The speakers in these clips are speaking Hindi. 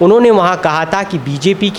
उन्होंने वहाँ कहा था कि बीजेपी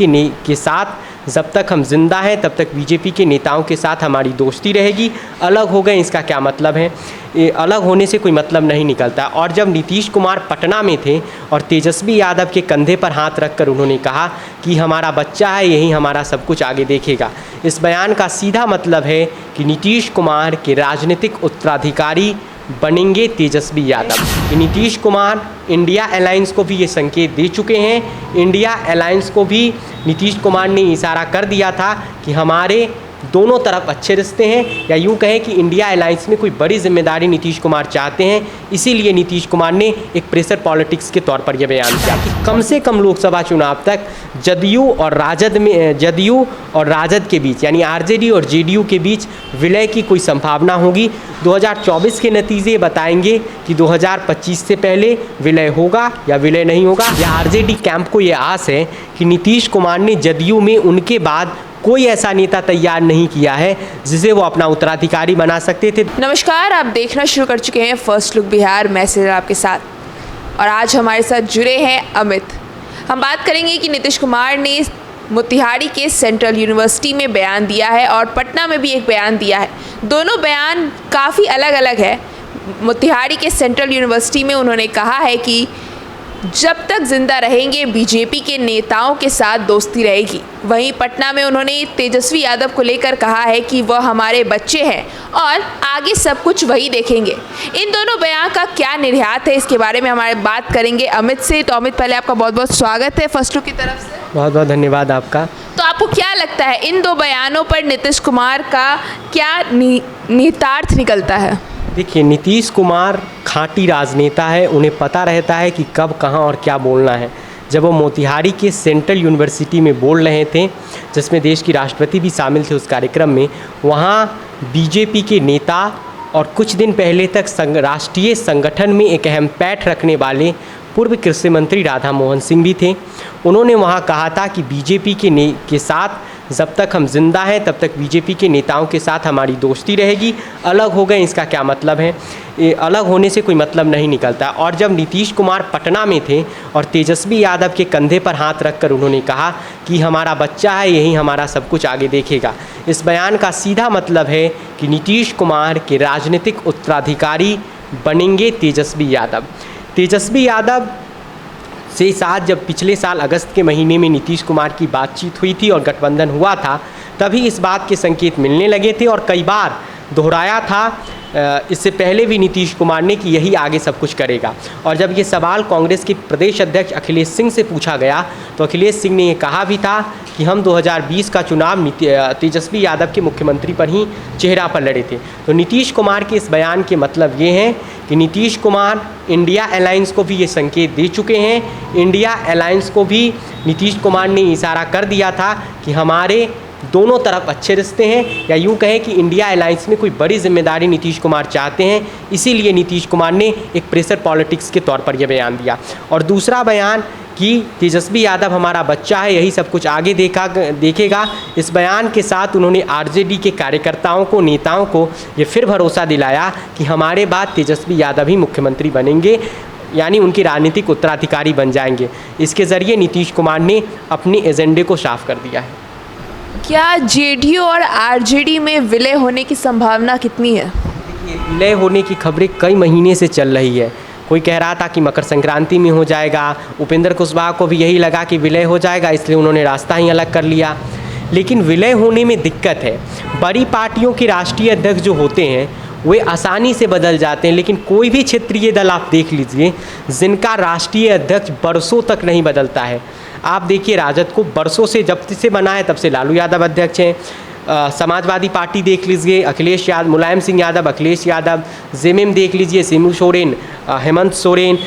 के साथ जब तक हम जिंदा हैं तब तक बीजेपी के नेताओं के साथ हमारी दोस्ती रहेगी। अलग हो गए इसका क्या मतलब है? ये अलग होने से कोई मतलब नहीं निकलता। और जब नीतीश कुमार पटना में थे और तेजस्वी यादव के कंधे पर हाथ रखकर उन्होंने कहा कि हमारा बच्चा है, यही हमारा सब कुछ आगे देखेगा, इस बयान का सीधा मतलब है कि नीतीश कुमार के राजनीतिक उत्तराधिकारी बनेंगे तेजस्वी यादव। नीतीश कुमार इंडिया अलायंस को भी ये संकेत दे चुके हैं। इंडिया अलायंस को भी नीतीश कुमार ने इशारा कर दिया था कि हमारे दोनों तरफ अच्छे रिश्ते हैं, या यूँ कहें कि इंडिया अलायंस में कोई बड़ी जिम्मेदारी नीतीश कुमार चाहते हैं। इसीलिए नीतीश कुमार ने एक प्रेशर पॉलिटिक्स के तौर पर यह बयान किया कि कम से कम लोकसभा चुनाव तक जदयू और राजद के बीच, यानी आरजेडी और जेडीयू के बीच विलय की कोई संभावना होगी। 2024 के नतीजे बताएंगे कि 2025 से पहले विलय होगा या विलय नहीं होगा। या आरजेडी कैंप को ये आस है कि नीतीश कुमार ने जदयू में उनके बाद कोई ऐसा नेता तैयार नहीं किया है जिसे वो अपना उत्तराधिकारी बना सकते थे। नमस्कार, आप देखना शुरू कर चुके हैं फर्स्ट लुक बिहार। मैं सिर आपके साथ, और आज हमारे साथ जुड़े हैं अमित। हम बात करेंगे कि नीतीश कुमार ने मोतिहारी के सेंट्रल यूनिवर्सिटी में बयान दिया है और पटना में भी एक बयान दिया है। दोनों बयान काफ़ी अलग अलग है। मोतिहारी के सेंट्रल यूनिवर्सिटी में उन्होंने कहा है कि जब तक जिंदा रहेंगे बीजेपी के नेताओं के साथ दोस्ती रहेगी। वहीं पटना में उन्होंने तेजस्वी यादव को लेकर कहा है कि वह हमारे बच्चे हैं और आगे सब कुछ वही देखेंगे। इन दोनों बयान का क्या निर्यात है, इसके बारे में हमारे बात करेंगे अमित से। तो अमित, पहले आपका बहुत बहुत स्वागत है फर्स्ट लुक की तरफ से। बहुत बहुत धन्यवाद आपका। तो आपको क्या लगता है इन दो बयानों पर नीतीश कुमार का क्या निहितार्थ निकलता है? देखिए, नीतीश कुमार खाँटी राजनेता है। उन्हें पता रहता है कि कब, कहाँ और क्या बोलना है। जब वो मोतिहारी के सेंट्रल यूनिवर्सिटी में बोल रहे थे, जिसमें देश की राष्ट्रपति भी शामिल थे उस कार्यक्रम में, वहाँ बीजेपी के नेता और कुछ दिन पहले तक राष्ट्रीय संगठन में एक अहम पैठ रखने वाले पूर्व कृषि मंत्री राधा मोहन सिंह भी थे। उन्होंने वहाँ कहा था कि बीजेपी के साथ जब तक हम जिंदा हैं तब तक बीजेपी के नेताओं के साथ हमारी दोस्ती रहेगी। अलग हो गए इसका क्या मतलब है? ये अलग होने से कोई मतलब नहीं निकलता। और जब नीतीश कुमार पटना में थे और तेजस्वी यादव के कंधे पर हाथ रखकर उन्होंने कहा कि हमारा बच्चा है, यही हमारा सब कुछ आगे देखेगा, इस बयान का सीधा मतलब है कि नीतीश कुमार के राजनीतिक उत्तराधिकारी बनेंगे तेजस्वी यादव। तेजस्वी यादव से साथ जब पिछले साल अगस्त के महीने में नीतीश कुमार की बातचीत हुई थी और गठबंधन हुआ था, तभी इस बात के संकेत मिलने लगे थे और कई बार दोहराया था इससे पहले भी नीतीश कुमार ने कि यही आगे सब कुछ करेगा। और जब ये सवाल कांग्रेस के प्रदेश अध्यक्ष अखिलेश सिंह से पूछा गया तो अखिलेश सिंह ने ये कहा भी था कि हम 2020 का चुनाव तेजस्वी यादव के मुख्यमंत्री पर ही चेहरा पर लड़े थे। तो नीतीश कुमार के इस बयान के मतलब ये हैं कि नीतीश कुमार इंडिया अलायंस को भी ये संकेत दे चुके हैं। इंडिया अलायंस को भी नीतीश कुमार ने इशारा कर दिया था कि हमारे दोनों तरफ अच्छे रिश्ते हैं, या यूँ कहें कि इंडिया अलायंस में कोई बड़ी जिम्मेदारी नीतीश कुमार चाहते हैं। इसीलिए नीतीश कुमार ने एक प्रेशर पॉलिटिक्स के तौर पर यह बयान दिया। और दूसरा बयान कि तेजस्वी यादव हमारा बच्चा है, यही सब कुछ आगे देखेगा, इस बयान के साथ उन्होंने आरजेडी के कार्यकर्ताओं को, नेताओं को ये फिर भरोसा दिलाया कि हमारे बाद तेजस्वी यादव ही मुख्यमंत्री बनेंगे, यानी उनके राजनीतिक उत्तराधिकारी बन जाएंगे। इसके ज़रिए नीतीश कुमार ने अपने एजेंडे को साफ कर दिया है। क्या जेडीयू और आरजेडी में विलय होने की संभावना कितनी है? विलय होने की खबरें कई महीने से चल रही है। कोई कह रहा था कि मकर संक्रांति में हो जाएगा। उपेंद्र कुशवाहा को भी यही लगा कि विलय हो जाएगा, इसलिए उन्होंने रास्ता ही अलग कर लिया। लेकिन विलय होने में दिक्कत है। बड़ी पार्टियों के राष्ट्रीय अध्यक्ष जो होते हैं वे आसानी से बदल जाते हैं, लेकिन कोई भी क्षेत्रीय दल आप देख लीजिए जिनका राष्ट्रीय अध्यक्ष बरसों तक नहीं बदलता है। आप देखिए, राजद को बरसों से, जब से बना है तब से लालू यादव अध्यक्ष हैं। समाजवादी पार्टी देख लीजिए, अखिलेश यादव, मुलायम सिंह यादव, अखिलेश यादव। जेएमएम देख लीजिए, शिबू सोरेन, हेमंत सोरेन।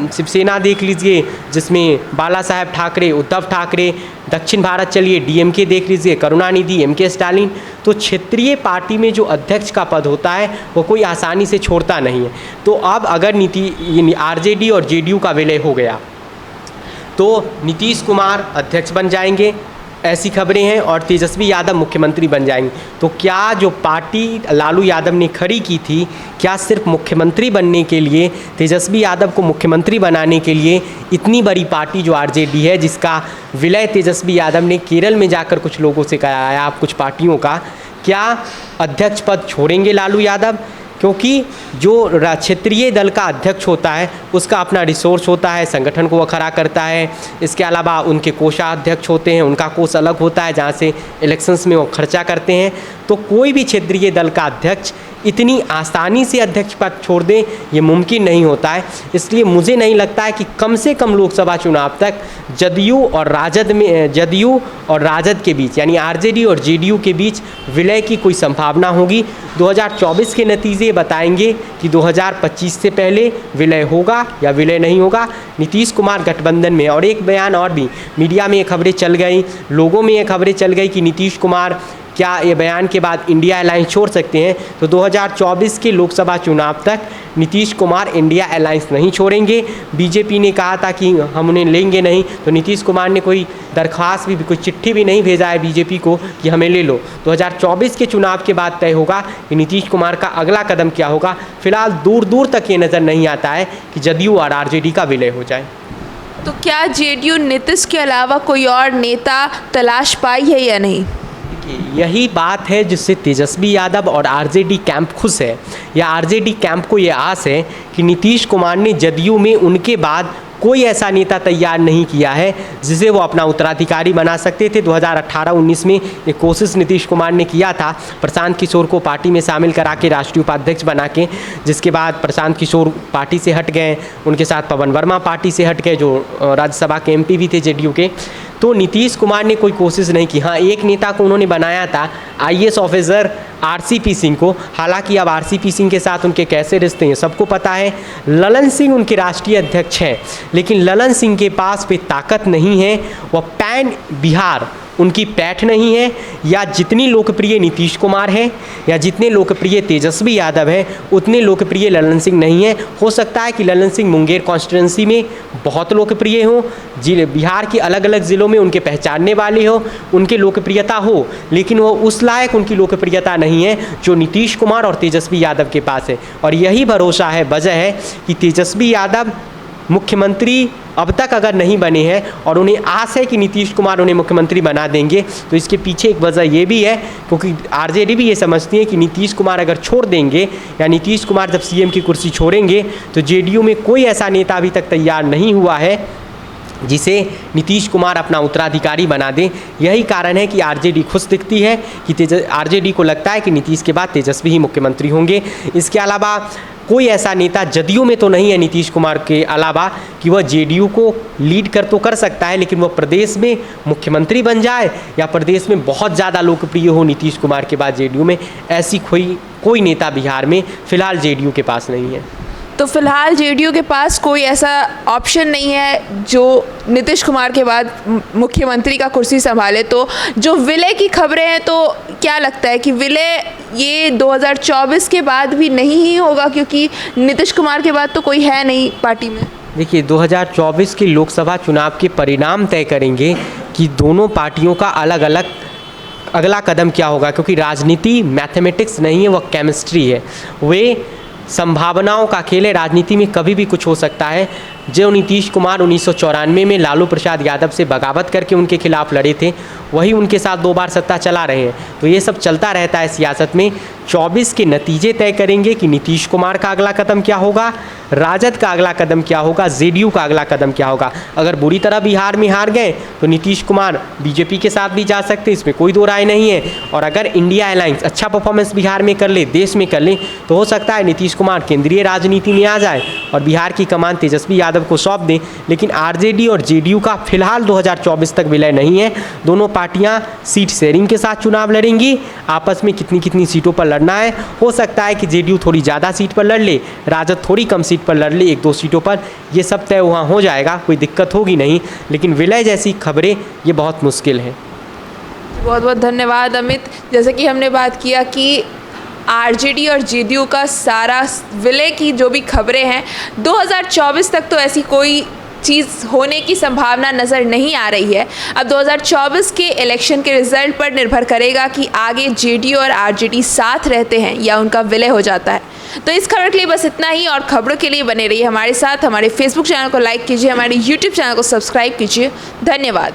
शिवसेना देख लीजिए जिसमें बाला साहेब ठाकरे, उद्धव ठाकरे। दक्षिण भारत चलिए, डीएमके देख लीजिए, करुणानिधि, एमके स्टालिन। तो क्षेत्रीय पार्टी में जो अध्यक्ष का पद होता है वो कोई आसानी से छोड़ता नहीं है। तो अब अगर आरजेडी और जेडीयू का विलय हो गया तो नीतीश कुमार अध्यक्ष बन जाएंगे, ऐसी खबरें हैं, और तेजस्वी यादव मुख्यमंत्री बन जाएंगे। तो क्या जो पार्टी लालू यादव ने खड़ी की थी, क्या सिर्फ मुख्यमंत्री बनने के लिए, तेजस्वी यादव को मुख्यमंत्री बनाने के लिए इतनी बड़ी पार्टी जो आरजेडी है, जिसका विलय तेजस्वी यादव ने केरल में जाकर कुछ लोगों से कराया, आप कुछ पार्टियों का, क्या अध्यक्ष पद छोड़ेंगे लालू यादव? क्योंकि जो क्षेत्रीय दल का अध्यक्ष होता है उसका अपना रिसोर्स होता है, संगठन को वो खड़ा करता है। इसके अलावा उनके कोषाध्यक्ष होते हैं, उनका कोष अलग होता है जहाँ से इलेक्शंस में वो खर्चा करते हैं। तो कोई भी क्षेत्रीय दल का अध्यक्ष इतनी आसानी से अध्यक्ष पद छोड़ दें, ये मुमकिन नहीं होता है। इसलिए मुझे नहीं लगता है कि कम से कम लोकसभा चुनाव तक जदयू और राजद के बीच, यानी आरजेडी और जेडीयू के बीच विलय की कोई संभावना होगी। 2024 के नतीजे बताएंगे कि 2025 से पहले विलय होगा या विलय नहीं होगा। नीतीश कुमार गठबंधन में, और एक बयान और भी मीडिया में ये खबरें चल गई, लोगों में ये खबरें चल गई कि नीतीश कुमार क्या ये बयान के बाद इंडिया अलायंस छोड़ सकते हैं। तो 2024 के लोकसभा चुनाव तक नीतीश कुमार इंडिया अलायंस नहीं छोड़ेंगे। बीजेपी ने कहा था कि हम उन्हें लेंगे नहीं, तो नीतीश कुमार ने कोई दरख्वास्त भी, कोई चिट्ठी भी नहीं भेजा है बीजेपी को कि हमें ले लो। 2024 के चुनाव के बाद तय होगा कि नीतीश कुमार का अगला कदम क्या होगा। फिलहाल दूर दूर तक ये नज़र नहीं आता है कि जदयू और आरजेडी का विलय हो जाए। तो क्या जेडीयू नीतीश के अलावा कोई और नेता तलाश पाई है या नहीं? यही बात है जिससे तेजस्वी यादव और आरजेडी कैंप खुश है, या आरजेडी कैंप को ये आस है कि नीतीश कुमार ने जदयू में उनके बाद कोई ऐसा नेता तैयार नहीं किया है जिसे वो अपना उत्तराधिकारी बना सकते थे। 2018-19 में एक कोशिश नीतीश कुमार ने किया था प्रशांत किशोर को पार्टी में शामिल करा के राष्ट्रीय उपाध्यक्ष बना के, जिसके बाद प्रशांत किशोर पार्टी से हट गए, उनके साथ पवन वर्मा पार्टी से हट गए जो राज्यसभा के एमपी भी थे जेडीयू के। तो नीतीश कुमार ने कोई कोशिश नहीं की। हाँ, एक नेता को उन्होंने बनाया था आईएएस ऑफिसर आरसीपी सिंह को, हालांकि अब आरसीपी सिंह के साथ उनके कैसे रिश्ते हैं सबको पता है। ललन सिंह उनके राष्ट्रीय अध्यक्ष हैं, लेकिन ललन सिंह के पास भी ताकत नहीं है, वह पैन बिहार उनकी पैठ नहीं है, या जितनी लोकप्रिय नीतीश कुमार हैं या जितने लोकप्रिय तेजस्वी यादव हैं उतने लोकप्रिय ललन सिंह नहीं है। हो सकता है कि ललन सिंह मुंगेर कॉन्स्टिट्यूंसी में बहुत लोकप्रिय हों, बिहार के अलग अलग ज़िलों में उनके पहचानने वाले हो, उनके लोकप्रियता हो, लेकिन वो उस लायक उनकी लोकप्रियता नहीं है जो नीतीश कुमार और तेजस्वी यादव के पास है। और यही भरोसा है, वजह है कि तेजस्वी यादव मुख्यमंत्री अब तक अगर नहीं बने हैं और उन्हें आस है कि नीतीश कुमार उन्हें मुख्यमंत्री बना देंगे, तो इसके पीछे एक वजह ये भी है क्योंकि आरजेडी भी ये समझती है कि नीतीश कुमार अगर छोड़ देंगे या नीतीश कुमार जब सीएम की कुर्सी छोड़ेंगे तो जेडीयू में कोई ऐसा नेता अभी तक तैयार नहीं हुआ है जिसे नीतीश कुमार अपना उत्तराधिकारी बना दें। यही कारण है कि आरजेडी खुश दिखती है कि आरजेडी को लगता है कि नीतीश के बाद तेजस्वी ही मुख्यमंत्री होंगे। इसके अलावा कोई ऐसा नेता जदयू में तो नहीं है नीतीश कुमार के अलावा कि वह जेडीयू को लीड कर सकता है, लेकिन वह प्रदेश में मुख्यमंत्री बन जाए या प्रदेश में बहुत ज़्यादा लोकप्रिय हो नीतीश कुमार के बाद जेडीयू में, ऐसी कोई नेता बिहार में फ़िलहाल जेडीयू के पास नहीं है। तो फिलहाल जेडीयू के पास कोई ऐसा ऑप्शन नहीं है जो नीतीश कुमार के बाद मुख्यमंत्री का कुर्सी संभाले। तो जो विलय की खबरें हैं, तो क्या लगता है कि विलय ये 2024 के बाद भी नहीं ही होगा, क्योंकि नीतीश कुमार के बाद तो कोई है नहीं पार्टी में? देखिए, 2024 के लोकसभा चुनाव के परिणाम तय करेंगे कि दोनों पार्टियों का अलग अलग अगला कदम क्या होगा, क्योंकि राजनीति मैथमेटिक्स नहीं है, वह केमिस्ट्री है, वे संभावनाओं का खेल है। राजनीति में कभी भी कुछ हो सकता है। जो नीतीश कुमार 1994 में लालू प्रसाद यादव से बगावत करके उनके खिलाफ लड़े थे, वही उनके साथ 2 बार सत्ता चला रहे हैं। तो ये सब चलता रहता है सियासत में। 24 के नतीजे तय करेंगे कि नीतीश कुमार का अगला कदम क्या होगा, राजद का अगला कदम क्या होगा, जेडीयू का अगला कदम क्या होगा। अगर बुरी तरह बिहार में हार गए तो नीतीश कुमार बीजेपी के साथ भी जा सकते, इसमें कोई दो राय नहीं है। और अगर इंडिया अलायंस अच्छा परफॉर्मेंस बिहार में कर ले, देश में कर ले, तो हो सकता है नीतीश कुमार केंद्रीय राजनीति में आ जाए और बिहार की कमान तेजस्वी यादव को सौंप दें। लेकिन आरजेडी और जेडीयू का फिलहाल 2024 तक विलय नहीं है। दोनों पार्टियां सीट शेयरिंग के साथ चुनाव लड़ेंगी, आपस में कितनी कितनी सीटों पर लड़ना है। हो सकता है कि जेडीयू थोड़ी ज़्यादा सीट पर लड़ ले, राजद थोड़ी कम सीट पर लड़ ले, 1-2 सीटों पर। ये सब तय वहाँ हो जाएगा, कोई दिक्कत होगी नहीं। लेकिन विलय जैसी खबरें ये बहुत मुश्किल है। बहुत बहुत धन्यवाद अमित। जैसे कि हमने बात किया कि आरजेडी और जेडीयू का सारा विलय की जो भी खबरें हैं, 2024 तक तो ऐसी कोई चीज़ होने की संभावना नज़र नहीं आ रही है। अब 2024 के इलेक्शन के रिजल्ट पर निर्भर करेगा कि आगे जेडीयू और आरजेडी साथ रहते हैं या उनका विलय हो जाता है। तो इस खबर के लिए बस इतना ही, और खबरों के लिए बने रहिए हमारे साथ। हमारे फेसबुक चैनल को लाइक कीजिए, हमारे यूट्यूब चैनल को सब्सक्राइब कीजिए। धन्यवाद।